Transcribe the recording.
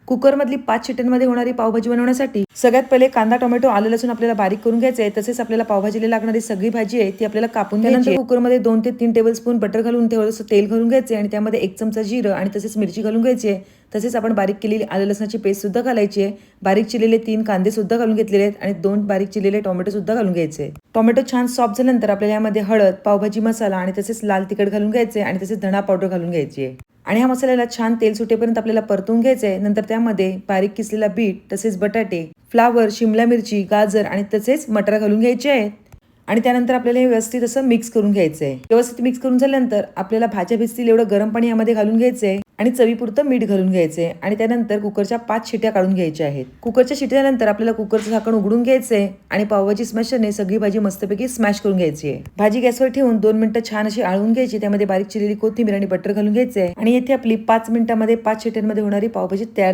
कुकरमधली 5 शिट्ट्यांमध्ये होणारी पावभाजी बनवण्यासाठी सगळ्यात पहिले कांदा, टोमॅटो, आलं, लसूण आपल्याला बारीक करून घ्यायचे आहे. तसेच आपल्याला पावभाजीला लागणारी सगळी भाजी आहे ती आपल्याला कापून घ्यायची आहे. कुकरमध्ये 2 ते 3 टेबलस्पून बटर घालून थोडंसं तेल घालून घ्यायचे आणि त्यामध्ये 1 चमचा जिरं आणि तसेच मिरची घालून घ्यायची आहे. तसेच आपण बारीक केलेली आलं लसणाची पेस्ट सुद्धा घालायची आहे. बारीक चिरलेले 3 कांदे सुद्धा घालून घेतलेले आहेत आणि 2 बारीक चिरलेले टोमॅटो सुद्धा घालून घ्यायचे. टोमॅटो छान सॉफ्ट झाल्यानंतर आपल्याला यामध्ये हळद, पावभाजी मसाला आणि तसेच लाल तिखट घालून घ्यायचे आणि तसेच धणा पावडर घालून घ्यायची आहे. आणि ह्या मसाल्याला छान तेल सुटेपर्यंत आपल्याला परतून घ्यायचं आहे. नंतर त्यामध्ये बारीक किसलेला बीट, तसेच बटाटे, फ्लावर, शिमला मिरची, गाजर आणि तसेच मटर घालून घ्यायचे आहेत. आणि त्यानंतर आपल्याला हे व्यवस्थित असं मिक्स करून घ्यायचं आहे. व्यवस्थित मिक्स करून झाल्यानंतर आपल्याला भाज्या भिजतील एवढं गरम पाणी यामध्ये घालून घ्यायचं आहे आणि चवीपुरतं मीठ घालून घ्यायचं आहे. आणि त्यानंतर कुकरच्या 5 शिट्ट्या काढून घ्यायच्या आहेत. कुकरच्या शिट्ट्यानंतर आपल्याला कुकरचं झाकण उघडून घ्यायचं आहे आणि पावभाजी स्मॅशरने सगळी भाजी मस्तपैकी स्मॅश करून घ्यायची आहे. भाजी गॅसवर ठेवून 2 मिनिटं छान अशी आळून घ्यायची. त्यामध्ये बारीक चिरलेली कोथिंबीर आणि बटर घालून घ्यायचं आहे आणि येथे आपली 5 मिनिटांमध्ये 5 शिट्ट्यांमध्ये होणारी पावभाजी तयार